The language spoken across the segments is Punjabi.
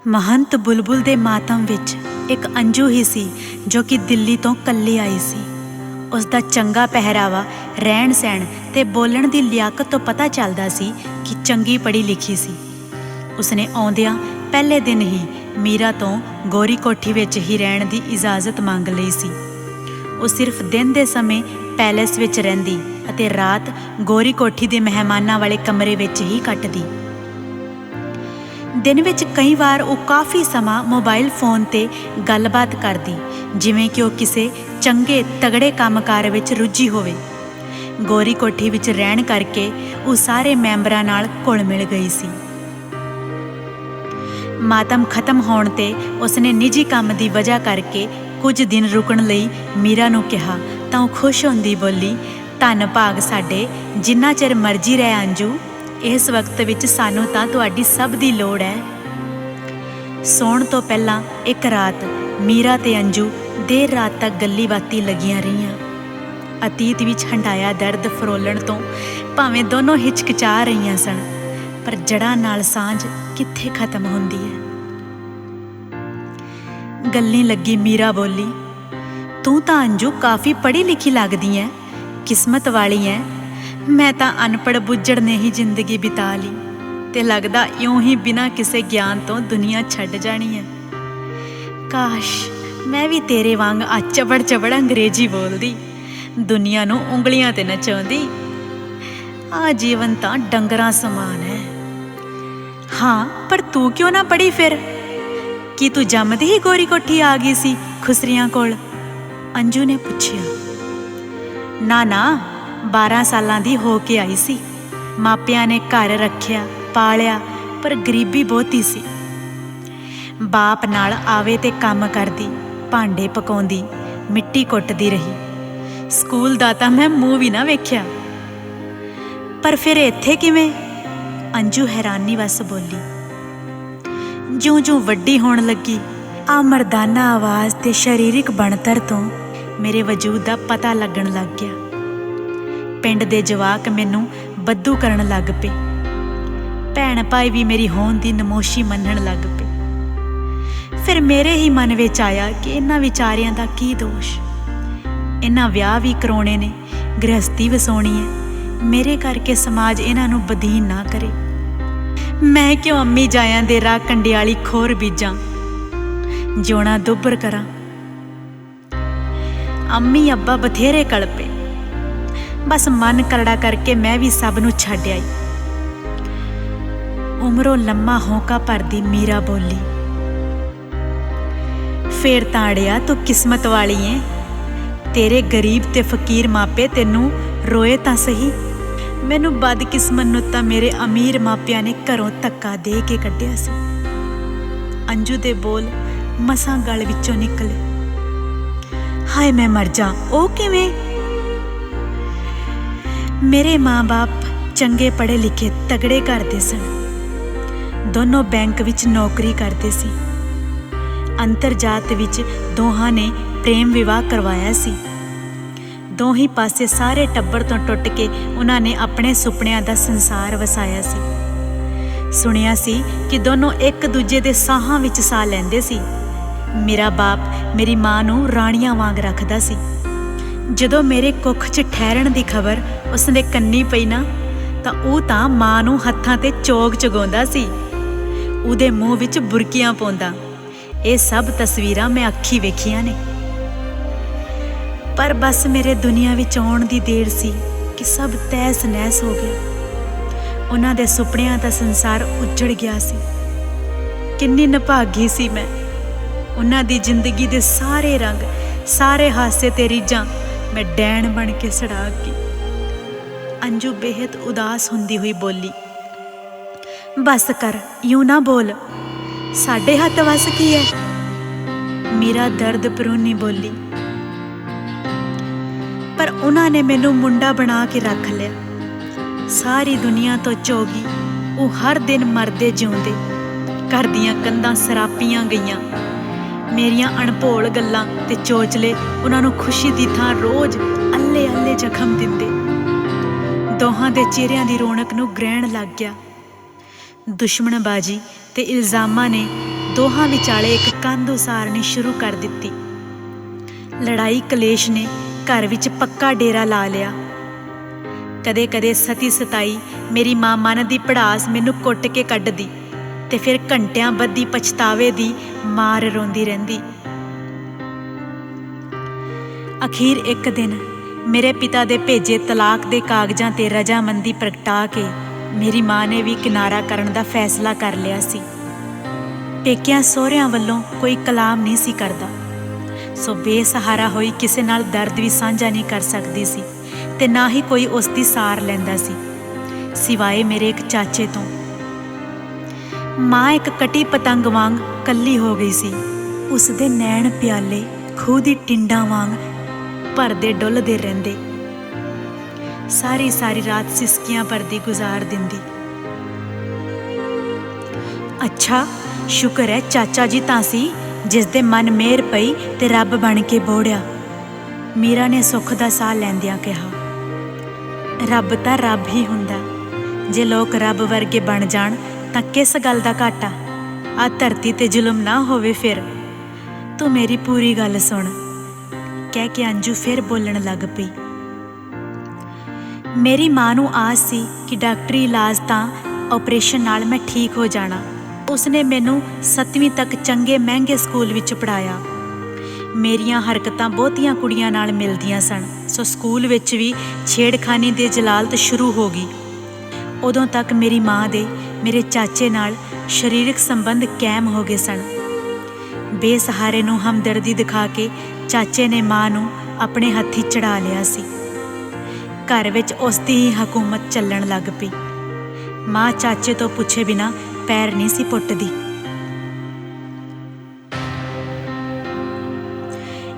महंत बुलबुल ਦੇ ਮਾਤਮ ਵਿੱਚ ਇੱਕ ਅੰਜੂ ਹੀ ਸੀ ਜੋ ਕਿ ਦਿੱਲੀ ਤੋਂ ਕੱਲੀ ਆਈ ਸੀ। ਉਸ ਦਾ ਚੰਗਾ ਪਹਿਰਾਵਾ, ਰਹਿਣ ਸਹਿਣ ਤੇ ਬੋਲਣ ਦੀ ਲਿਆਕਤ ਤੋਂ ਪਤਾ ਚੱਲਦਾ ਸੀ ਕਿ ਚੰਗੀ ਪੜ੍ਹੀ ਲਿਖੀ ਸੀ। ਉਸਨੇ ਆਉਂਦਿਆਂ ਪਹਿਲੇ ਦਿਨ ਹੀ ਮੀਰਾ ਤੋਂ ਗੋਰੀ ਕੋਠੀ ਵਿੱਚ ਹੀ ਰਹਿਣ ਦੀ ਇਜਾਜ਼ਤ ਮੰਗ ਲਈ ਸੀ। ਉਹ ਸਿਰਫ ਦਿਨ ਦੇ ਸਮੇਂ ਪੈਲੇਸ ਵਿੱਚ ਰਹਿੰਦੀ ਅਤੇ ਰਾਤ ਗੋਰੀ ਕੋਠੀ ਦੇ ਮਹਿਮਾਨਾਂ ਵਾਲੇ ਕਮਰੇ ਵਿੱਚ ਹੀ ਕੱਟਦੀ। ਦਿਨ ਵਿੱਚ ਕਈ ਵਾਰ ਉਹ ਕਾਫੀ ਸਮਾਂ ਮੋਬਾਈਲ ਫੋਨ 'ਤੇ ਗੱਲਬਾਤ ਕਰਦੀ, ਜਿਵੇਂ ਕਿ ਉਹ ਕਿਸੇ ਚੰਗੇ ਤਗੜੇ ਕੰਮਕਾਰ ਵਿੱਚ ਰੁੱਝੀ ਹੋਵੇ। ਗੋਰੀ ਕੋਠੀ ਵਿੱਚ ਰਹਿਣ ਕਰਕੇ ਉਹ ਸਾਰੇ ਮੈਂਬਰਾਂ ਨਾਲ ਘੁਲ ਮਿਲ ਗਈ ਸੀ। ਮਾਤਮ ਖਤਮ ਹੋਣ 'ਤੇ ਉਸਨੇ ਨਿੱਜੀ ਕੰਮ ਦੀ ਵਜ੍ਹਾ ਕਰਕੇ ਕੁਝ ਦਿਨ ਰੁਕਣ ਲਈ ਮੀਰਾ ਨੂੰ ਕਿਹਾ ਤਾਂ ਉਹ ਖੁਸ਼ ਹੁੰਦੀ ਬੋਲੀ, ਧੰਨ ਭਾਗ ਸਾਡੇ, ਜਿੰਨਾ ਚਿਰ ਮਰਜ਼ੀ ਰਹਿ ਅੰਜੂ, ਇਸ ਵਕਤ ਵਿੱਚ ਸਾਨੂੰ ਤਾਂ ਤੁਹਾਡੀ ਸਭ ਦੀ ਲੋੜ ਹੈ। ਸੌਣ ਤੋਂ ਪਹਿਲਾਂ ਇੱਕ ਰਾਤ ਮੀਰਾ ਤੇ ਅੰਜੂ ਦੇਰ ਰਾਤ ਤੱਕ ਗੱਲੀ ਬਾਤੀ ਲੱਗੀਆਂ ਰਹੀਆਂ। ਅਤੀਤ ਵਿੱਚ ਹੰਢਾਇਆ ਦਰਦ ਫਰੋਲਣ ਤੋਂ ਭਾਵੇਂ ਦੋਨੋਂ ਹਿਚਕਿਚਾ ਰਹੀਆਂ ਸਨ, ਪਰ ਜੜ੍ਹਾਂ ਨਾਲ ਸਾਂਝ ਕਿੱਥੇ ਖਤਮ ਹੁੰਦੀ ਹੈ। ਗੱਲੀ ਲੱਗੀ ਮੀਰਾ ਬੋਲੀ, ਤੂੰ ਤਾਂ ਅੰਜੂ ਕਾਫੀ ਪੜ੍ਹੀ ਲਿਖੀ ਲੱਗਦੀ ਐ, ਕਿਸਮਤ ਵਾਲੀ ਐ। ਮੈਂ ਤਾਂ ਅਨਪੜ੍ਹ ਬੁੱਝੜ ਨੇ ਹੀ ਜ਼ਿੰਦਗੀ ਬਿਤਾ ਲਈ ਤੇ ਲੱਗਦਾ ਇਉਂ ਹੀ ਬਿਨਾਂ ਕਿਸੇ ਗਿਆਨ ਤੋਂ ਦੁਨੀਆ ਛੱਡ ਜਾਣੀ ਹੈ। ਕਾਸ਼ ਮੈਂ ਵੀ ਤੇਰੇ ਵਾਂਗ ਆ ਚਬੜ ਚਬੜ ਅੰਗਰੇਜ਼ੀ ਬੋਲਦੀ, ਦੁਨੀਆ ਨੂੰ ਉਂਗਲੀਆਂ ਤੇ ਨਚਾਉਂਦੀ। ਆ ਜੀਵਨ ਤਾਂ ਡੰਗਰਾਂ ਸਮਾਨ ਹੈ। ਹਾਂ, ਪਰ ਤੂੰ ਕਿਉਂ ਨਾ ਪੜ੍ਹੀ ਫਿਰ? ਕੀ ਤੂੰ ਜੰਮਦੀ ਹੀ ਗੋਰੀ ਕੋਠੀ ਆ ਗਈ ਸੀ ਖੁਸਰੀਆਂ ਕੋਲ? ਅੰਜੂ ਨੇ ਪੁੱਛਿਆ। ਨਾ 12 ਸਾਲਾਂ ਦੀ ਹੋ ਕੇ ਆਈ ਸੀ। ਮਾਪਿਆਂ ਨੇ ਘਰ ਰੱਖਿਆ ਪਾਲਿਆ, ਪਰ ਗਰੀਬੀ ਬਹੁਤੀ ਸੀ। ਬਾਪ ਨਾਲ ਆਵੇ ਤੇ ਕੰਮ ਕਰਦੀ, ਭਾਂਡੇ ਪਕਾਉਂਦੀ, ਮਿੱਟੀ ਕੁੱਟਦੀ ਰਹੀ। ਸਕੂਲ ਦਾ ਤਾਂ ਮੈਂ ਮੂੰਹ ਵੀ ਨਾ ਵੇਖਿਆ। ਪਰ ਫਿਰ ਇੱਥੇ ਕਿਵੇਂ? ਅੰਜੂ ਹੈਰਾਨੀ ਵੱਸ ਬੋਲੀ। ਜਿਉਂ-ਜਿਉਂ ਵੱਡੀ ਹੋਣ ਲੱਗੀ, ਆ ਮਰਦਾਨਾ ਆਵਾਜ਼ ਤੇ ਸਰੀਰਕ ਬਣਤਰ ਤੋਂ ਮੇਰੇ ਵਜੂਦ ਦਾ ਪਤਾ ਲੱਗਣ ਲੱਗ ਗਿਆ। ਪਿੰਡ ਦੇ ਜਵਾਕ ਮੈਨੂੰ ਬੱਦੂ ਕਰਨ ਲੱਗ ਪਏ। ਭੈਣ ਭਾਈ ਵੀ ਮੇਰੀ ਹੋਣ ਦੀ ਨਮੋਸ਼ੀ ਮੰਨਣ ਲੱਗ ਪਏ। ਫਿਰ ਮੇਰੇ ਹੀ ਮਨ ਵਿੱਚ ਆਇਆ ਕਿ ਇਹਨਾਂ ਵਿਚਾਰਿਆਂ ਦਾ ਕੀ ਦੋਸ਼? ਇਹਨਾਂ ਵਿਆਹ ਵੀ ਕਰਾਉਣੇ ਨੇ, ਗ੍ਰਹਸਥੀ ਵਸਾਉਣੀ ਹੈ। ਮੇਰੇ ਕਰਕੇ ਸਮਾਜ ਇਹਨਾਂ ਨੂੰ ਬਦੀਨ ਨਾ ਕਰੇ। ਮੈਂ ਕਿਉਂ ਅੰਮੀ ਜਾਇਆਂ ਦੇ ਰਾਹ ਕੰਡਿਆਲੀ ਖੋਰ ਬੀਜਾਂ, ਜਿਉਣਾ ਦੁੱਬਰ ਕਰਾਂ। ਅੰਮੀ ਅੱਬਾ ਬਥੇਰੇ ਕਲਪੇ, ਬਸ ਮਨ ਕਰੜਾ ਕਰਕੇ ਮੈਂ ਵੀ ਸਭ ਨੂੰ ਛੱਡ ਆਈ। ਉਮਰੋਂ ਲੰਮਾ ਹੋਂਕਾ ਭਰਦੀ ਮੀਰਾ ਬੋਲੀ, ਫੇਰ ਤਾਂ ਅੜਿਆ ਤੂੰ ਕਿਸਮਤ ਵਾਲੀ ਏ। ਤੇਰੇ ਗਰੀਬ ਤੇ ਫਕੀਰ ਮਾਪੇ ਤੈਨੂੰ ਰੋਏ ਤਾਂ ਸਹੀ। ਮੈਨੂੰ ਬਦਕਿਸਮਤ ਨੂੰ ਤਾਂ ਮੇਰੇ ਅਮੀਰ ਮਾਪਿਆਂ ਨੇ ਘਰੋਂ ਧੱਕਾ ਦੇ ਕੇ ਕੱਢਿਆ ਸੀ। ਅੰਜੂ ਦੇ ਬੋਲ ਮਸਾਂ ਗਲ ਵਿੱਚੋਂ ਨਿਕਲੇ। ਹਾਏ ਮੈਂ ਮਰ ਜਾ, ਉਹ ਕਿਵੇਂ? ਮੇਰੇ ਮਾਂ-ਬਾਪ ਚੰਗੇ ਪੜ੍ਹੇ ਲਿਖੇ ਤਗੜੇ ਘਰ ਦੇ ਸਨ। ਦੋਨੋਂ ਬੈਂਕ ਵਿੱਚ ਨੌਕਰੀ ਕਰਦੇ ਸੀ। ਅੰਤਰਜਾਤ ਵਿੱਚ ਦੋਹਾਂ ਨੇ ਪ੍ਰੇਮ ਵਿਵਾਹ ਕਰਵਾਇਆ ਸੀ। ਦੋਹੀਂ ਪਾਸੇ ਸਾਰੇ ਟੱਬਰ ਤੋਂ ਟੁੱਟ ਕੇ ਉਹਨਾਂ ਨੇ ਆਪਣੇ ਸੁਪਨਿਆਂ ਦਾ ਸੰਸਾਰ ਵਸਾਇਆ ਸੀ। ਸੁਣਿਆ ਸੀ ਕਿ ਦੋਨੋਂ ਇੱਕ ਦੂਜੇ ਦੇ ਸਾਹਾਂ ਵਿੱਚ ਸਾਹ ਲੈਂਦੇ ਸੀ। ਮੇਰਾ ਬਾਪ ਮੇਰੀ ਮਾਂ ਨੂੰ ਰਾਣੀਆਂ ਵਾਂਗ ਰੱਖਦਾ ਸੀ। ਜਦੋਂ ਮੇਰੇ ਕੁੱਖ 'ਚ ਠਹਿਰਣ ਦੀ ਖਬਰ ਉਸਦੇ ਕੰਨੀ ਪਈ ਨਾ, ਤਾਂ ਉਹ ਤਾਂ ਮਾਂ ਨੂੰ ਹੱਥਾਂ 'ਤੇ ਚੋਗ ਚਗਾਉਂਦਾ ਸੀ, ਉਹਦੇ ਮੂੰਹ ਵਿੱਚ ਬੁਰਕੀਆਂ ਪਾਉਂਦਾ। ਇਹ ਸਭ ਤਸਵੀਰਾਂ ਮੈਂ ਅੱਖੀਂ ਵੇਖੀਆਂ ਨੇ। ਪਰ ਬਸ ਮੇਰੇ ਦੁਨੀਆ ਵਿੱਚ ਆਉਣ ਦੀ ਦੇਰ ਸੀ ਕਿ ਸਭ ਤਹਿਸ ਨਹਿਸ ਹੋ ਗਿਆ। ਉਹਨਾਂ ਦੇ ਸੁਪਨਿਆਂ ਦਾ ਸੰਸਾਰ ਉੱਜੜ ਗਿਆ ਸੀ। ਕਿੰਨੀ ਨਿਭਾਗੀ ਸੀ ਮੈਂ। ਉਹਨਾਂ ਦੀ ਜ਼ਿੰਦਗੀ ਦੇ ਸਾਰੇ ਰੰਗ, ਸਾਰੇ ਹਾਸੇ ਤੇ ਰੀਝਾਂ ਮੈਂ ਡੈਣ ਬਣ ਕੇ ਸੜਾ ਗਈ। ਅੰਜੂ ਬੇਹੱਦ ਉਦਾਸ ਹੁੰਦੀ ਹੋਈ ਬੋਲੀ, ਬਸ ਕਰ, ਇਉਂ ਨਾ ਬੋਲ, ਸਾਡੇ ਹੱਥ ਵੱਸ ਕੀ ਹੈ? ਮੀਰਾ ਦਰਦ ਪਰੂਨੀ ਬੋਲੀ, ਪਰ ਉਹਨਾਂ ਨੇ ਮੈਨੂੰ ਮੁੰਡਾ ਬਣਾ ਕੇ ਰੱਖ ਲਿਆ। ਸਾਰੀ ਦੁਨੀਆ ਤੋਂ ਚੋਗੀ ਉਹ ਹਰ ਦਿਨ ਮਰਦੇ ਜਿਉਂਦੇ, ਘਰ ਦੀਆਂ ਕੰਧਾਂ ਸਰਾਪੀਆਂ ਗਈਆਂ। ਮੇਰੀਆਂ ਅਣਭੋਲ ਗੱਲਾਂ ਤੇ ਚੋਚਲੇ ਉਹਨਾਂ ਨੂੰ ਖੁਸ਼ੀ ਦੀ ਥਾਂ ਰੋਜ਼ ਅੱਲੇ ਜ਼ਖਮ ਦਿੰਦੇ। ਦੋਹਾਂ ਦੇ ਚਿਹਰਿਆਂ ਦੀ ਰੌਣਕ ਨੂੰ ਗ੍ਰਹਿਣ ਲੱਗ ਗਿਆ। ਦੁਸ਼ਮਣਬਾਜ਼ੀ ਤੇ ਇਲਜ਼ਾਮਾਂ ਨੇ ਦੋਹਾਂ ਵਿਚਾਲੇ ਇੱਕ ਕੰਧ ਉਸਾਰਨੀ ਸ਼ੁਰੂ ਕਰ ਦਿੱਤੀ। ਲੜਾਈ ਕਲੇਸ਼ ਨੇ ਘਰ ਵਿੱਚ ਪੱਕਾ ਡੇਰਾ ਲਾ ਲਿਆ। ਕਦੇ ਕਦੇ ਸਤੀ ਸਤਾਈ ਮੇਰੀ ਮਾਂ ਮਨ ਦੀ ਭੜਾਸ ਮੈਨੂੰ ਕੁੱਟ ਕੇ ਕੱਢਦੀ ਤੇ ਫਿਰ ਘੰਟਿਆਂ ਬੱਧੀ ਪਛਤਾਵੇ ਦੀ ਮਾਰ ਰੋਂਦੀ ਰਹਿੰਦੀ। ਅਖੀਰ ਇੱਕ ਦਿਨ ਮੇਰੇ ਪਿਤਾ ਦੇ ਭੇਜੇ ਤਲਾਕ ਦੇ ਕਾਗਜ਼ਾਂ ਤੇ ਰਜਾਮੰਦੀ ਪ੍ਰਗਟਾ ਕੇ ਮੇਰੀ ਮਾਂ ਨੇ ਵੀ ਕਿਨਾਰਾ ਕਰਨ ਦਾ ਫੈਸਲਾ ਕਰ ਲਿਆ ਸੀ। ਪੇਕਿਆਂ ਸਹੁਰਿਆਂ ਵੱਲੋਂ ਕੋਈ ਕਲਾਮ ਨਹੀਂ ਸੀ ਕਰਦਾ, ਸੋ ਬੇਸਹਾਰਾ ਹੋਈ ਕਿਸੇ ਨਾਲ ਦਰਦ ਵੀ ਸਾਂਝਾ ਨਹੀਂ ਕਰ ਸਕਦੀ ਸੀ ਤੇ ਨਾ ਹੀ ਕੋਈ ਉਸ ਦੀ ਸਾਰ ਲੈਂਦਾ ਸੀ, ਸਿਵਾਏ ਮੇਰੇ ਇੱਕ ਚਾਚੇ ਤੋਂ। ਮਾਂ ਇੱਕ ਕਟੀ ਪਤੰਗ ਵਾਂਗ ਕੱਲੀ ਹੋ ਗਈ ਸੀ। ਉਸ ਦੇ ਨੈਣ ਪਿਆਲੇ ਖੂਹ ਦੀ ਟਿੰਡਾਂ ਵਾਂਗ ਭਰਦੇ ਡੁੱਲਦੇ ਰਹਿੰਦੇ। ਸਾਰੀ ਸਾਰੀ ਰਾਤ ਸਿਸਕੀਆਂ ਭਰਦੀ ਗੁਜ਼ਾਰ ਦਿੰਦੀ। ਅੱਛਾ, ਸ਼ੁਕਰ ਹੈ ਚਾਚਾ ਜੀ ਤਾਂ ਸੀ ਜਿਸ ਦੇ ਮਨ ਮਿਹਰ ਪਈ ਤੇ ਰੱਬ ਬਣ ਕੇ ਬੋੜਿਆ, ਮੀਰਾ ਨੇ ਸੁੱਖ ਦਾ ਸਾਹ ਲੈਂਦਿਆਂ ਕਿਹਾ। ਰੱਬ ਤਾਂ ਰੱਬ ਹੀ ਹੁੰਦਾ, ਜੇ ਲੋਕ ਰੱਬ ਵਰਗੇ ਬਣ ਜਾਣ ਤਾਂ ਕਿਸ ਗੱਲ ਦਾ ਘਾਟਾ। ਆ ਧਰਤੀ ਤੇ ਜ਼ੁਲਮ ਨਾ ਹੋਵੇ। ਫਿਰ ਤੂੰ ਮੇਰੀ ਪੂਰੀ ਗੱਲ ਸੁਣ, ਕਹਿ ਕੇ ਅੰਜੂ ਫਿਰ ਬੋਲਣ ਲੱਗ ਪਈ। ਮੇਰੀ ਮਾਂ ਨੂੰ ਆਸ ਸੀ ਕਿ ਡਾਕਟਰੀ ਇਲਾਜ ਤਾਂ ਆਪਰੇਸ਼ਨ ਨਾਲ ਮੈਂ ਠੀਕ ਹੋ ਜਾਣਾ। ਉਸਨੇ ਮੈਨੂੰ 7ਵੀਂ ਤੱਕ ਚੰਗੇ ਮਹਿੰਗੇ ਸਕੂਲ ਵਿੱਚ ਪੜ੍ਹਾਇਆ। ਮੇਰੀਆਂ ਹਰਕਤਾਂ ਬਹੁਤੀਆਂ ਕੁੜੀਆਂ ਨਾਲ ਮਿਲਦੀਆਂ ਸਨ, ਸੋ ਸਕੂਲ ਵਿੱਚ ਵੀ ਛੇੜਖਾਨੀ ਦੀ ਜਲਾਲਤ ਸ਼ੁਰੂ ਹੋ ਗਈ। ਉਦੋਂ ਤੱਕ ਮੇਰੀ ਮਾਂ ਦੇ ਮੇਰੇ ਚਾਚੇ ਨਾਲ ਸਰੀਰਕ ਸੰਬੰਧ ਕਾਇਮ ਹੋ ਗਏ ਸਨ। ਬੇਸਹਾਰੇ ਨੂੰ ਹਮਦਰਦੀ ਦਿਖਾ ਕੇ ਚਾਚੇ ਨੇ ਮਾਂ ਨੂੰ ਆਪਣੇ ਹੱਥੀਂ ਚੜਾ ਲਿਆ ਸੀ। ਘਰ ਵਿੱਚ ਉਸ ਦੀ ਹੀ ਹਕੂਮਤ ਚੱਲਣ ਲੱਗ ਪਈ। ਮਾਂ ਚਾਚੇ ਤੋਂ ਪੁੱਛੇ ਬਿਨਾਂ ਪੈਰ ਨਹੀਂ ਸੀ ਪੁੱਟਦੀ।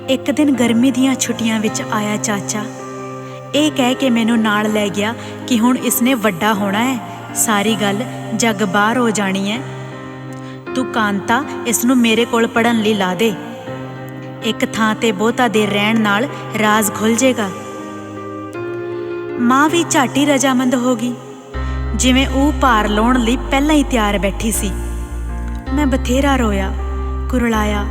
ਇੱਕ ਦਿਨ ਗਰਮੀ ਦੀਆਂ ਛੁੱਟੀਆਂ ਵਿੱਚ ਆਇਆ ਚਾਚਾ। ਇਹ ਕਹਿ ਕੇ ਮੈਨੂੰ ਨਾਲ ਲੈ ਗਿਆ ਕਿ ਹੁਣ ਇਸਨੇ ਵੱਡਾ ਹੋਣਾ ਹੈ, ਸਾਰੀ ਗੱਲ ਜੱਗ ਬਾਹਰ ਹੋ ਜਾਣੀ ਹੈ। ਤੂੰ ਕਾਂਤਾ ਇਸ ਨੂੰ ਮੇਰੇ ਕੋਲ ਪੜ੍ਹਨ ਲਈ ਲਾ ਦੇ। ਇੱਕ ਥਾਂ ਤੇ ਬਹੁਤਾ ਦੇਰ ਰਹਿਣ ਨਾਲ ਰਾਜ਼ ਖੁੱਲ੍ਹ ਜੇਗਾ। ਮਾਂ ਵੀ ਝਾਟੀ ਰਜਾਮੰਦ ਹੋ ਗਈ, ਜਿਵੇਂ ਉਹ ਭਾਰ ਲਾਉਣ ਲਈ ਪਹਿਲਾਂ ਹੀ ਤਿਆਰ ਬੈਠੀ ਸੀ। ਮੈਂ ਬਥੇਰਾ ਰੋਇਆ, ਕੁਰਲਾਇਆ,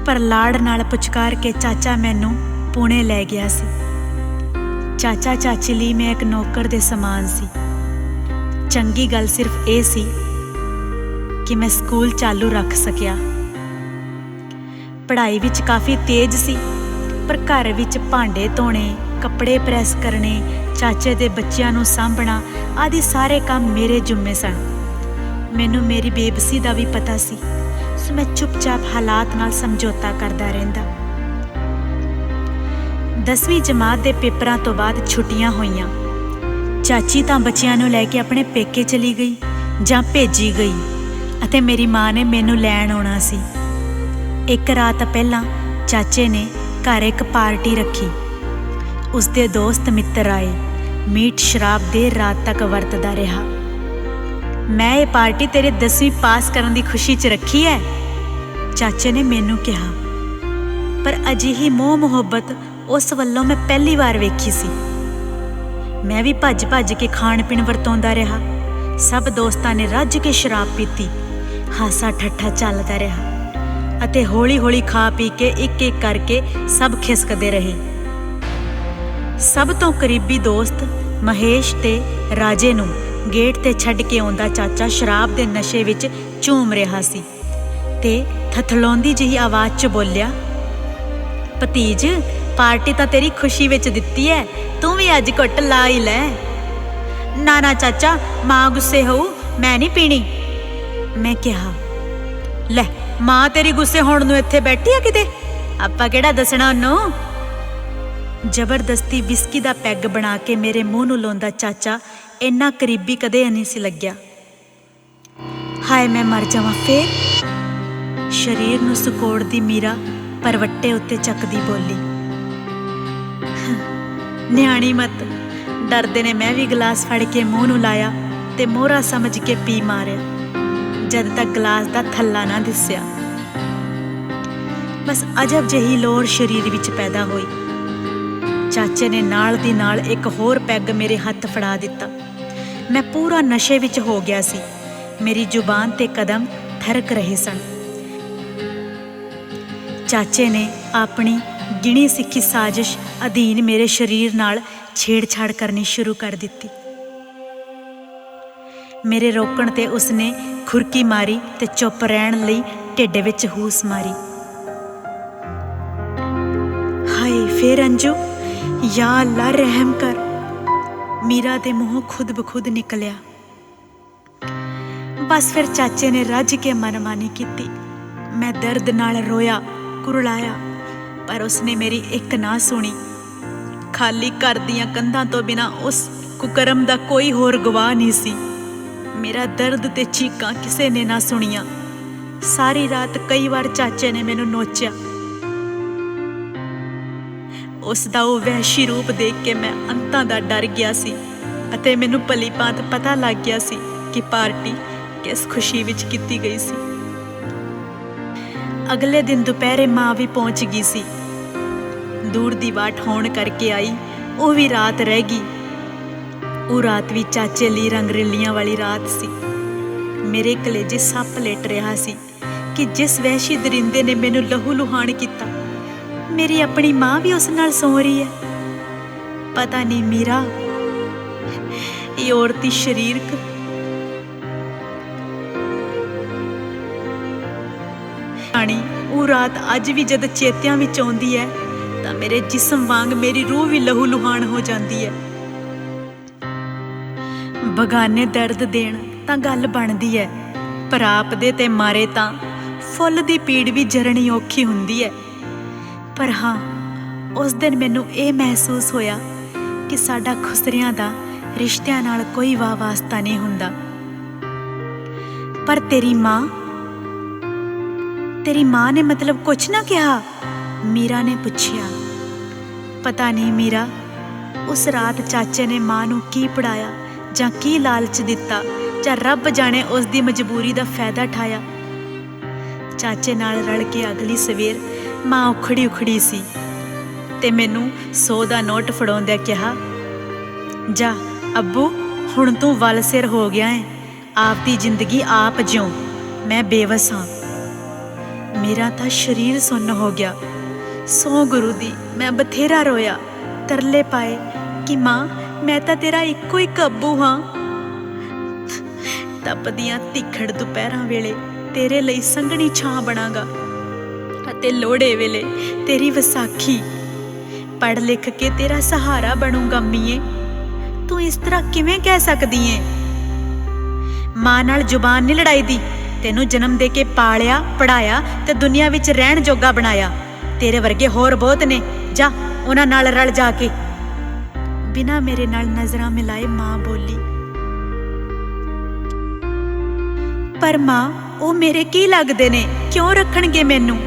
ਪਰ ਲਾੜ ਨਾਲ ਪੁਚਕਾਰ ਕੇ ਚਾਚਾ ਮੈਨੂੰ ਪੁਣੇ ਲੈ ਗਿਆ ਸੀ। ਚਾਚਾ ਚਾਚੀ ਲਈ ਮੈਂ ਇੱਕ ਨੌਕਰ ਦੇ ਸਮਾਨ ਸੀ। ਚੰਗੀ ਗੱਲ ਸਿਰਫ ਇਹ ਸੀ ਕਿ ਮੈਂ ਸਕੂਲ ਚਾਲੂ ਰੱਖ ਸਕਿਆ। ਪੜ੍ਹਾਈ ਵਿੱਚ ਕਾਫੀ ਤੇਜ਼ ਸੀ, ਪਰ ਘਰ ਵਿੱਚ ਭਾਂਡੇ ਧੋਣੇ, ਕੱਪੜੇ ਪ੍ਰੈਸ ਕਰਨੇ, ਚਾਚੇ ਦੇ ਬੱਚਿਆਂ ਨੂੰ ਸਾਂਭਣਾ ਆਦਿ ਸਾਰੇ ਕੰਮ ਮੇਰੇ ਜ਼ਿੰਮੇ ਸਨ। ਮੈਨੂੰ ਮੇਰੀ ਬੇਬਸੀ ਦਾ ਵੀ ਪਤਾ ਸੀ, ਸੋ ਮੈਂ ਚੁੱਪਚਾਪ ਹਾਲਾਤ ਨਾਲ ਸਮਝੌਤਾ ਕਰਦਾ ਰਹਿੰਦਾ। 10ਵੀਂ ਜਮਾਤ ਦੇ ਪੇਪਰਾਂ ਤੋਂ ਬਾਅਦ ਛੁੱਟੀਆਂ ਹੋਈਆਂ। ਚਾਚੀ ਤਾਂ ਬੱਚਿਆਂ ਨੂੰ ਲੈ ਕੇ ਆਪਣੇ ਪੇਕੇ ਚਲੀ ਗਈ ਜਾਂ ਭੇਜੀ ਗਈ ਅਤੇ ਮੇਰੀ ਮਾਂ ਨੇ ਮੈਨੂੰ ਲੈਣ ਆਉਣਾ ਸੀ। ਇੱਕ ਰਾਤ ਪਹਿਲਾਂ ਚਾਚੇ ਨੇ ਘਰ ਇੱਕ ਪਾਰਟੀ ਰੱਖੀ। ਉਸਦੇ ਦੋਸਤ ਮਿੱਤਰ ਆਏ। ਮੀਟ ਸ਼ਰਾਬ ਦੇਰ ਰਾਤ ਤੱਕ ਵਰਤਦਾ ਰਿਹਾ। ਮੈਂ ਇਹ ਪਾਰਟੀ ਤੇਰੇ 10ਵੀਂ ਪਾਸ ਕਰਨ ਦੀ ਖੁਸ਼ੀ 'ਚ ਰੱਖੀ ਹੈ, ਚਾਚੇ ਨੇ ਮੈਨੂੰ ਕਿਹਾ। ਪਰ ਅਜਿਹੀ ਮੋਹ ਮੁਹੱਬਤ ਉਸ ਵੱਲੋਂ ਮੈਂ ਪਹਿਲੀ ਵਾਰ ਵੇਖੀ ਸੀ। ਮੈਂ ਵੀ ਭੱਜ ਭੱਜ ਕੇ ਖਾਣ ਪੀਣ ਵਰਤਾਉਂਦਾ ਰਿਹਾ। ਸਭ ਦੋਸਤਾਂ ਨੇ ਰੱਜ ਕੇ ਸ਼ਰਾਬ ਪੀਤੀ। ਹਾਸਾ ਠੱਠਾ ਚੱਲਦਾ ਰਿਹਾ ਅਤੇ ਹੌਲੀ ਹੌਲੀ ਖਾ ਪੀ ਕੇ ਇੱਕ ਇੱਕ ਕਰਕੇ ਸਭ ਖਿਸਕਦੇ ਰਹੇ। ਸਭ ਤੋਂ ਕਰੀਬੀ ਦੋਸਤ ਮਹੇਸ਼ ਤੇ ਰਾਜੇ ਨੂੰ ਗੇਟ ਤੇ ਛੱਡ ਕੇ ਆਉਂਦਾ ਚਾਚਾ ਸ਼ਰਾਬ ਦੇ ਨਸ਼ੇ ਵਿੱਚ ਝੂਮ ਰਿਹਾ ਸੀ ਤੇ ਥਥਲਾਉਂਦੀ ਜਿਹੀ ਆਵਾਜ਼ 'ਚ ਬੋਲਿਆ, ਭਤੀਜ, ਪਾਰਟੀ ਤਾਂ ਤੇਰੀ ਖੁਸ਼ੀ ਵਿੱਚ ਦਿੱਤੀ ਹੈ, ਤੂੰ ਵੀ ਅੱਜ ਘੁੱਟ ਲਾ ਹੀ ਲੈ। ਨਾ ਨਾ ਚਾਚਾ, ਮਾਂ ਗੁੱਸੇ ਹੋਊ, ਮੈਂ ਨਹੀਂ ਪੀਣੀ, ਮੈਂ ਕਿਹਾ। ਲੈ, ਮਾਂ ਤੇਰੀ ਗੁੱਸੇ ਹੋਣ ਨੂੰ ਇੱਥੇ ਬੈਠੀ ਆ ਕਿਤੇ, ਆਪਾਂ ਕਿਹੜਾ ਦੱਸਣਾ ਉਹਨੂੰ। ਜ਼ਬਰਦਸਤੀ ਵਿਸਕੀ ਦਾ ਪੈਗ ਬਣਾ ਕੇ ਮੇਰੇ ਮੂੰਹ ਨੂੰ ਲਾਉਂਦਾ ਚਾਚਾ ਇੰਨਾ ਕਰੀਬੀ ਕਦੇ ਨਹੀਂ ਸੀ ਲੱਗਿਆ। ਹਾਏ ਮੈਂ ਮਰ ਜਾਵਾਂ ਫੇਰ। ਸਰੀਰ ਨੂੰ ਸੁਕੋੜਦੀ ਮੀਰਾ ਪਰਵੱਟੇ ਉੱਤੇ ਚੱਕਦੀ ਬੋਲੀ। ਨਿਆਣੀ ਮਤ। ਡਰਦੇ ਨੇ ਮੈਂ ਵੀ ਗਲਾਸ ਫੜ ਕੇ ਮੂੰਹ ਨੂੰ ਲਾਇਆ ਤੇ ਮੋਹਰਾ ਸਮਝ ਕੇ ਪੀ ਮਾਰਿਆ, ਜਦ ਤੱਕ ਗਲਾਸ ਦਾ ਥੱਲਾ ਨਾ ਦਿਸਿਆ। ਬਸ ਅਜਬ ਜਿਹੀ ਲੋੜ ਸਰੀਰ ਵਿੱਚ ਪੈਦਾ ਹੋਈ। ਚਾਚੇ ਨੇ ਨਾਲ ਦੀ ਨਾਲ ਇੱਕ ਹੋਰ ਪੈਗ ਮੇਰੇ ਹੱਥ ਫੜਾ ਦਿੱਤਾ। ਮੈਂ ਪੂਰਾ ਨਸ਼ੇ ਵਿੱਚ ਹੋ ਗਿਆ ਸੀ। ਮੇਰੀ ਜ਼ੁਬਾਨ ਤੇ ਕਦਮ ਥਰਕ ਰਹੇ ਸਨ। ਚਾਚੇ ਨੇ ਆਪਣੀ ਗਿਣੀ ਸਿੱਖੀ ਸਾਜ਼ਿਸ਼ ਅਧੀਨ ਮੇਰੇ ਸਰੀਰ ਨਾਲ ਛੇੜਛਾੜ ਕਰਨੀ ਸ਼ੁਰੂ ਕਰ ਦਿੱਤੀ। ਮੇਰੇ ਰੋਕਣ ਤੇ ਉਸਨੇ ਖੁਰਕੀ ਮਾਰੀ ਤੇ ਚੁੱਪ ਰਹਿਣ ਲਈ ਢਿੱਡ ਵਿੱਚ ਹੂਸ ਮਾਰੀ। ਹਾਏ ਫੇਰ ਅੰਜੂ, ਯਾ ਅੱਲਾ ਰਹਿਮ ਕਰ, ਮੀਰਾ ਦੇ ਮੂੰਹੋਂ ਖੁਦ ਬਖੁਦ ਨਿਕਲਿਆ। ਬਸ ਫਿਰ ਚਾਚੇ ਨੇ ਰੱਜ ਕੇ ਮਨਮਾਨੀ ਕੀਤੀ। ਮੈਂ ਦਰਦ ਨਾਲ ਰੋਇਆ, ਕੁਰਲਾਇਆ, ਪਰ ਉਸਨੇ ਮੇਰੀ ਇੱਕ ਨਾ ਸੁਣੀ। ਖਾਲੀ ਘਰ ਦੀਆਂ ਕੰਧਾਂ ਤੋਂ ਬਿਨਾਂ ਉਸ ਕੁਕਰਮ ਦਾ ਕੋਈ ਹੋਰ ਗਵਾਹ ਨਹੀਂ ਸੀ। ਮੇਰਾ ਦਰਦ ਤੇ ਚੀਕਾਂ ਕਿਸੇ ਨੇ ਨਾ ਸੁਣੀਆਂ। ਸਾਰੀ ਰਾਤ ਕਈ ਵਾਰ ਚਾਚੇ ਨੇ ਮੈਨੂੰ ਨੋਚਿਆ। ਉਸ ਦਾ ਉਹ ਵਹਿਸ਼ੀ ਰੂਪ ਦੇਖ ਕੇ ਮੈਂ ਅੰਤਾਂ ਦਾ ਡਰ ਗਿਆ ਸੀ ਅਤੇ ਮੈਨੂੰ ਭਲੀ ਭਾਂਤ ਪਤਾ ਲੱਗ ਗਿਆ ਸੀ ਕਿ ਪਾਰਟੀ ਕਿਸ ਖੁਸ਼ੀ ਵਿੱਚ ਕੀਤੀ ਗਈ ਸੀ। ਅਗਲੇ ਦਿਨ ਦੁਪਹਿਰੇ ਮਾਂ ਵੀ ਪਹੁੰਚ ਗਈ ਸੀ। ਦੂਰ ਦੀ ਵਾਟ ਹੋਣ ਕਰਕੇ ਆਈ, ਉਹ ਵੀ ਰਾਤ ਰਹਿ ਗਈ। ਉਹ ਰਾਤ ਵੀ ਚਾਚੇ ਲਈ ਰੰਗਰੇਲੀਆਂ ਵਾਲੀ ਰਾਤ ਸੀ। ਮੇਰੇ ਕਲੇਜੇ ਸੱਪ ਲਿਟ ਰਿਹਾ ਸੀ ਕਿ ਜਿਸ ਵਹਿਸ਼ੀ ਦਰਿੰਦੇ ਨੇ ਮੈਨੂੰ ਲਹੂ ਲੁਹਾਨ ਕੀਤਾ, ਮੇਰੀ ਆਪਣੀ ਮਾਂ ਵੀ ਉਸ ਨਾਲ ਸੌਂ ਰਹੀ ਹੈ। ਪਤਾ ਨਹੀਂ ਮੀਰਾ, ਇਹ ਔਰਤੀ ਸ਼ਰੀਰਕ ਉਹ ਰਾਤ ਅੱਜ ਵੀ ਜਦ ਚੇਤਿਆਂ ਵਿੱਚ ਆਉਂਦੀ ਹੈ ਤਾਂ ਮੇਰੇ ਜਿਸਮ ਵਾਂਗ ਮੇਰੀ ਰੂਹ ਵੀ ਲਹੂ ਲੁਹਾਨ ਹੋ ਜਾਂਦੀ ਹੈ। ਬਗਾਨੇ ਦਰਦ ਦੇਣ ਤਾਂ ਗੱਲ ਬਣਦੀ ਹੈ, ਪਰ ਆਪ ਦੇ ਤੇ ਮਾਰੇ ਤਾਂ ਫੁੱਲ ਦੀ ਪੀੜ ਵੀ ਜਰਨੀ ਔਖੀ ਹੁੰਦੀ ਹੈ। ਪਰ ਹਾਂ, ਉਸ ਦਿਨ ਮੈਨੂੰ ਇਹ ਮਹਿਸੂਸ ਹੋਇਆ ਕਿ ਸਾਡਾ ਖੁਸਰਿਆਂ ਦਾ ਰਿਸ਼ਤਿਆਂ ਨਾਲ ਕੋਈ ਵਾਹ ਵਾਸਤਾ ਨਹੀਂ ਹੁੰਦਾ। ਪਰ ਤੇਰੀ ਮਾਂ ਨੇ ਮਤਲਬ ਕੁਛ ਨਾ ਕਿਹਾ? ਮੀਰਾ ਨੇ ਪੁੱਛਿਆ। ਪਤਾ ਨਹੀਂ ਮੀਰਾ, ਉਸ ਰਾਤ ਚਾਚੇ ਨੇ ਮਾਂ ਨੂੰ ਕੀ ਪੜਾਇਆ ਜਾਂ ਕੀ ਲਾਲਚ ਦਿੱਤਾ, ਜਾਂ ਰੱਬ ਜਾਣੇ ਉਸ ਦੀ ਮਜਬੂਰੀ ਦਾ ਫਾਇਦਾ ਠਾਇਆ। ਚਾਚੇ ਨਾਲ ਰਲ ਕੇ ਅਗਲੀ ਸਵੇਰ ਮਾਂ ਉਖੜੀ ਸੀ ਤੇ ਮੈਨੂੰ 100 ਦਾ ਨੋਟ ਫੜਾਉਂਦਿਆਂ ਕਿਹਾ, ਜਾ ਅੱਬੂ, ਹੁਣ ਤੂੰ ਵੱਲ ਸਿਰ ਹੋ ਗਿਆ ਹੈ, ਆਪਦੀ ਜ਼ਿੰਦਗੀ ਆਪ ਜਿਉਂ, ਮੈਂ ਬੇਵਸ ਹਾਂ। ਮੇਰਾ ਤਾਂ ਸਰੀਰ ਸੁੰਨ ਹੋ ਗਿਆ। ਸੌ ਗੁਰੂ ਦੀ ਮੈਂ ਬਥੇਰਾ ਰੋਇਆ, ਤਰਲੇ ਪਾਏ ਕਿ ਮਾਂ, ਮੈਂ ਤਾਂ ਤੇਰਾ ਇੱਕੋ ਇੱਕ ਅੱਬੂ ਹਾਂ। ਤਪਦੀਆਂ ਤਿੱਖੜ ਦੁਪਹਿਰਾਂ ਵੇਲੇ ਤੇਰੇ ਲਈ ਸੰਘਣੀ ਛਾਂ ਬਣਾਂਗਾ ਅਤੇ ਲੋਹੜੇ ਵੇਲੇ ਤੇਰੀ ਵਿਸਾਖੀ। ਪੜ੍ਹ ਲਿਖ ਕੇ ਤੇਰਾ ਸਹਾਰਾ ਬਣੂੰਗਾ ਮੀਏ। ਤੂੰ ਇਸ ਤਰ੍ਹਾਂ ਕਿਵੇਂ ਕਹਿ ਸਕਦੀ ਏ? ਮਾਂ ਨਾਲ ਜ਼ੁਬਾਨ ਨਹੀਂ ਲੜਾਈਦੀ। ਤੈਨੂੰ ਜਨਮ ਦੇ ਕੇ ਪਾਲਿਆ, ਪੜ੍ਹਾਇਆ ਤੇ ਦੁਨੀਆ ਵਿੱਚ ਰਹਿਣ ਜੋਗਾ ਬਣਾਇਆ। ਤੇਰੇ ਵਰਗੇ ਹੋਰ ਬਹੁਤ ਨੇ, ਜਾ ਉਹਨਾਂ ਨਾਲ ਰਲ ਜਾ ਕੇ। ਬਿਨਾਂ ਮੇਰੇ ਨਾਲ ਨਜ਼ਰਾਂ ਮਿਲਾਏ ਮਾਂ ਬੋਲੀ। ਪਰ ਮਾਂ, ਉਹ ਮੇਰੇ ਕੀ ਲੱਗਦੇ ਨੇ? ਕਿਉਂ ਰੱਖਣਗੇ ਮੈਨੂੰ?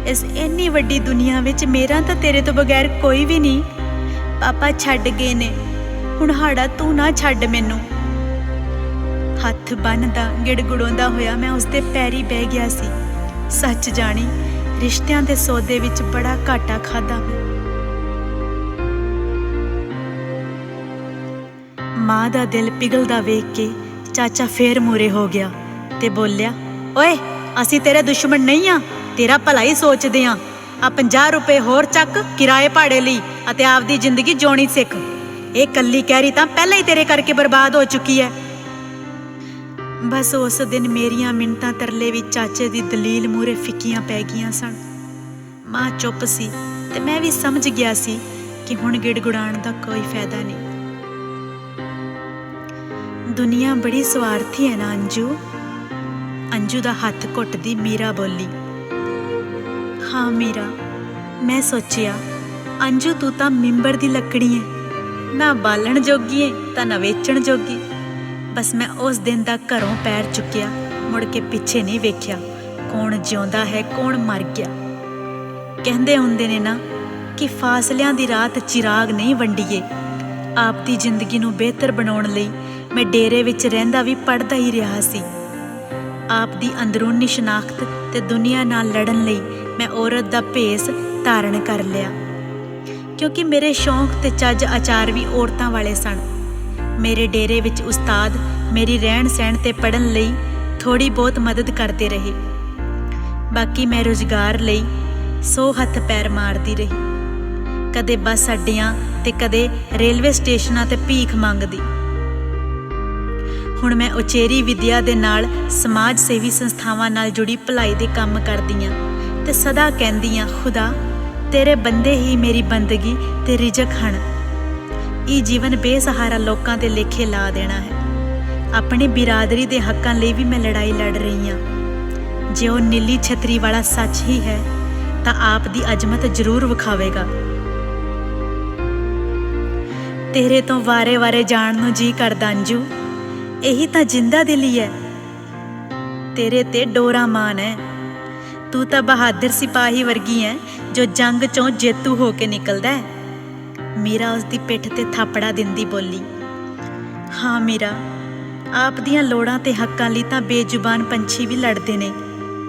ਇਸ ਇੰਨੀ ਵੱਡੀ ਦੁਨੀਆ ਵਿੱਚ ਮੇਰਾ ਤਾਂ ਤੇਰੇ ਤੋਂ ਬਗੈਰ ਕੋਈ ਵੀ ਨਹੀਂ। ਪਾਪਾ ਛੱਡ ਗਏ ਨੇ, ਹੁਣ ਹਾੜਾ ਤੂੰ ਨਾ ਛੱਡ ਮੈਨੂੰ। ਹੱਥ ਬੰਨ੍ਹਦਾ ਗਿੜਗੁੜਾਉਂਦਾ ਹੋਇਆ ਮੈਂ ਉਸਦੇ ਪੈਰੀ ਬਹਿ ਗਿਆ ਸੀ। ਸੱਚ ਜਾਣੀ, ਰਿਸ਼ਤਿਆਂ ਦੇ ਸੌਦੇ ਵਿੱਚ ਬੜਾ ਘਾਟਾ ਖਾਧਾ ਮੈਂ। ਮਾਂ ਦਾ ਦਿਲ ਪਿਘਲਦਾ ਵੇਖ ਕੇ ਚਾਚਾ ਫੇਰ ਮੂਰੇ ਹੋ ਗਿਆ ਤੇ ਬੋਲਿਆ, ਓਏ, ਅਸੀਂ ਤੇਰੇ ਦੁਸ਼ਮਣ ਨਹੀਂ ਆ, ਤੇਰਾ ਭਲਾ ਹੀ ਸੋਚਦੇ ਆ। ਆ 50 ਰੁਪਏ ਹੋਰ ਚੱਕ ਕਿਰਾਏ ਭਾੜੇ ਲਈ ਅਤੇ ਆਪਦੀ ਜ਼ਿੰਦਗੀ ਜਿਉਣੀ ਸਿੱਖ। ਇਹ ਕੱਲੀ ਕਹਿਰੀ ਤਾਂ ਪਹਿਲਾਂ ਹੀ ਤੇਰੇ ਕਰਕੇ ਬਰਬਾਦ ਹੋ ਚੁੱਕੀ ਹੈ। ਬਸ ਉਸ ਦਿਨ ਮੇਰੀਆਂ ਮਿੰਟਾਂ ਤਰਲੇ ਵੀ ਚਾਚੇ ਦੀ ਦਲੀਲ ਮੂਹਰੇ ਫਿੱਕੀਆਂ ਪੈ ਗਈਆਂ ਸਨ। ਮਾਂ ਚੁੱਪ ਸੀ ਤੇ ਮੈਂ ਵੀ ਸਮਝ ਗਿਆ ਸੀ ਕਿ ਹੁਣ ਗਿੜਗੁੜਾਉਣ ਦਾ ਕੋਈ ਫਾਇਦਾ ਨਹੀਂ। ਦੁਨੀਆ ਬੜੀ ਸਵਾਰਥੀ ਹੈ ਨਾ ਅੰਜੂ? ਅੰਜੂ ਦਾ ਹੱਥ ਘੁੱਟਦੀ ਮੀਰਾ ਬੋਲੀ। ਹਾਂ ਮੀਰਾ, ਮੈਂ ਸੋਚਿਆ, ਅੰਜੂ ਤੂੰ ਤਾਂ ਮਿੰਬਰ ਦੀ ਲੱਕੜੀ ਹੈ, ਨਾ ਬਾਲਣ ਜੋਗੀ ਹੈ ਤਾਂ ਨਾ ਵੇਚਣ ਜੋਗੀ। ਬਸ ਮੈਂ ਉਸ ਦਿਨ ਦਾ ਘਰੋਂ ਪੈਰ ਚੁੱਕਿਆ, ਮੁੜ ਕੇ ਪਿੱਛੇ ਨਹੀਂ ਵੇਖਿਆ। ਕੌਣ ਜਿਉਂਦਾ ਹੈ, ਕੌਣ ਮਰ ਗਿਆ। ਕਹਿੰਦੇ ਹੁੰਦੇ ਨੇ ਨਾ ਕਿ ਫਾਸਲਿਆਂ ਦੀ ਰਾਤ ਚਿਰਾਗ ਨਹੀਂ ਵੰਡੀਏ। ਆਪਦੀ ਜ਼ਿੰਦਗੀ ਨੂੰ ਬਿਹਤਰ ਬਣਾਉਣ ਲਈ ਮੈਂ ਡੇਰੇ ਵਿੱਚ ਰਹਿੰਦਾ ਵੀ ਪੜ੍ਹਦਾ ਹੀ ਰਿਹਾ ਸੀ। ਆਪ ਦੀ ਅੰਦਰੂਨੀ ਸ਼ਨਾਖਤ ਤੇ ਦੁਨੀਆ ਨਾਲ ਲੜਨ ਲਈ ਮੈਂ ਔਰਤ ਦਾ ਭੇਸ ਧਾਰਨ ਕਰ ਲਿਆ, ਕਿਉਂਕਿ ਮੇਰੇ ਸ਼ੌਂਕ ਤੇ ਚੱਜ ਆਚਾਰ ਵੀ ਔਰਤਾਂ ਵਾਲੇ ਸਨ। ਮੇਰੇ ਡੇਰੇ ਵਿੱਚ ਉਸਤਾਦ ਮੇਰੀ ਰਹਿਣ ਸਹਿਣ ਤੇ ਪੜ੍ਹਨ ਲਈ ਥੋੜੀ ਬਹੁਤ ਮਦਦ ਕਰਦੇ ਰਹੇ। ਬਾਕੀ ਮੈਂ ਰੁਜ਼ਗਾਰ ਲਈ 100 ਹੱਥ ਪੈਰ ਮਾਰਦੀ ਰਹੀ, ਕਦੇ ਬੱਸ ਅੱਡਿਆਂ ਤੇ ਕਦੇ ਰੇਲਵੇ ਸਟੇਸ਼ਨਾਂ ਤੇ ਭੀਖ ਮੰਗਦੀ। ਹੁਣ ਮੈਂ ਉਚੇਰੀ ਵਿਦਿਆ ਦੇ ਨਾਲ ਸਮਾਜ ਸੇਵੀ ਸੰਸਥਾਵਾਂ ਨਾਲ ਜੁੜੀ ਭਲਾਈ ਦੇ ਕੰਮ ਕਰਦੀ ਹਾਂ ਤੇ ਸਦਾ ਕਹਿੰਦੀ ਹਾਂ, ਖੁਦਾ ਤੇਰੇ ਬੰਦੇ ਹੀ ਮੇਰੀ ਬੰਦਗੀ ਤੇ ਰਿਜ਼ਕ ਹਨ। ਇਹ ਜੀਵਨ ਬੇਸਹਾਰਾ ਲੋਕਾਂ ਦੇ ਲੇਖੇ ਲਾ ਦੇਣਾ ਹੈ। ਆਪਣੀ ਬਿਰਾਦਰੀ ਦੇ ਹੱਕਾਂ ਲਈ ਵੀ ਮੈਂ ਲੜਾਈ ਲੜ ਰਹੀ ਹਾਂ। ਜੇ ਉਹ ਨੀਲੀ ਛਤਰੀ ਵਾਲਾ ਸੱਚ ਹੀ ਹੈ ਤਾਂ ਆਪ ਦੀ ਅਜ਼ਮਤ ਜ਼ਰੂਰ ਵਿਖਾਵੇਗਾ। ਤੇਰੇ ਤੋਂ ਵਾਰੇ-ਵਾਰੇ ਜਾਣ ਨੂੰ ਜੀ ਕਰਦਾ ਅੰਜੂ, ਇਹੀ ਤਾਂ ਜਿੰਦਾ ਦਿਲੀ ਹੈ। ਤੇਰੇ ਤੇ ਡੋਰਾ ਮਾਨ ਹੈ। ਤੂੰ ਤਾਂ ਬਹਾਦਰ ਸਿਪਾਹੀ ਵਰਗੀ ਹੈ ਜੋ ਜੰਗ ਚੋਂ ਜੇਤੂ ਹੋ ਕੇ ਨਿਕਲਦਾ ਹੈ। ਮੀਰਾ ਉਸਦੀ ਪਿੱਠ ਤੇ ਥਾਪੜਾ ਦਿੰਦੀ ਬੋਲੀ, ਹਾਂ ਮੀਰਾ, ਆਪ ਦੀਆਂ ਲੋੜਾਂ ਤੇ ਹੱਕਾਂ ਲਈ ਤਾਂ ਬੇਜ਼ੁਬਾਨ ਪੰਛੀ ਵੀ ਲੜਦੇ ਨੇ।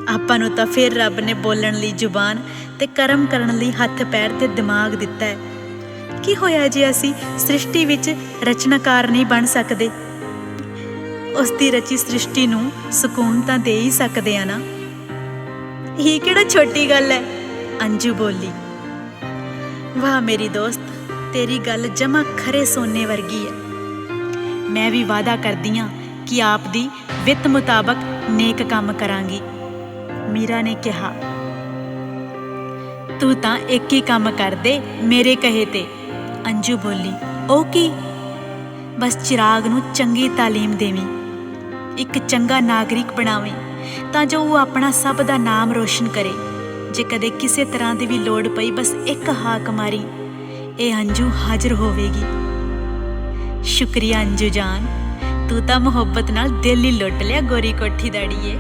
ਆਪਾਂ ਨੂੰ ਤਾਂ ਫਿਰ ਰੱਬ ਨੇ ਬੋਲਣ ਲਈ ਜ਼ੁਬਾਨ ਤੇ ਕਰਮ ਕਰਨ ਲਈ ਹੱਥ ਪੈਰ ਤੇ ਦਿਮਾਗ ਦਿੱਤਾ ਹੈ। ਕੀ ਹੋਇਆ ਜੇ ਅਸੀਂ ਸ੍ਰਿਸ਼ਟੀ ਵਿੱਚ ਰਚਨਾਕਾਰ ਨਹੀਂ ਬਣ ਸਕਦੇ? ਉਸ ਦੀ ਰਚੀ ਸ੍ਰਿਸ਼ਟੀ ਨੂੰ ਸਕੂਨ ਤਾਂ ਦੇ ਹੀ ਸਕਦੇ ਆ ਨਾ। ਇਹ ਕਿਹੜਾ ਛੋਟੀ ਗੱਲ ਹੈ? ਅੰਜੂ ਬੋਲੀ। ਵਾਹ ਮੇਰੀ ਦੋਸਤ, ਤੇਰੀ ਗੱਲ ਜਮਾ ਖਰੇ ਸੋਨੇ ਵਰਗੀ ਹੈ। ਮੈਂ ਵੀ ਵਾਅਦਾ ਕਰਦੀ ਹਾਂ ਕਿ ਆਪ ਦੀ ਵਿੱਤ ਮੁਤਾਬਕ ਨੇਕ ਕੰਮ ਕਰਾਂਗੀ। ਮੀਰਾ ਨੇ ਕਿਹਾ, ਤੂੰ ਤਾਂ ਇੱਕ ਹੀ ਕੰਮ ਕਰ ਦੇ ਮੇਰੇ ਕਹੇ ਤੇ। ਅੰਜੂ ਬੋਲੀ, ਉਹ ਕੀ? ਬਸ ਚਿਰਾਗ ਨੂੰ ਚੰਗੀ ਤਾਲੀਮ ਦੇਵੀਂ, ਇੱਕ ਚੰਗਾ ਨਾਗਰਿਕ ਬਣਾਵੇਂ ਤਾਂ ਜੋ ਉਹ ਆਪਣਾ ਸਭ ਦਾ ਨਾਮ ਰੋਸ਼ਨ ਕਰੇ। ਜੇ ਕਦੇ ਕਿਸੇ ਤਰ੍ਹਾਂ ਦੀ ਵੀ ਲੋੜ ਪਈ, ਬਸ ਇੱਕ ਹਾਕ ਮਾਰੀ, ਇਹ ਅੰਜੂ ਹਾਜ਼ਰ ਹੋਵੇਗੀ। ਸ਼ੁਕਰੀਆ ਅੰਜੂ ਜਾਨ, ਤੂੰ ਤਾਂ ਮੁਹੱਬਤ ਨਾਲ ਦਿਲ ਹੀ ਲੁੱਟ ਲਿਆ ਗੋਰੀ ਕੋਠੀ ਦਾੜੀਏ।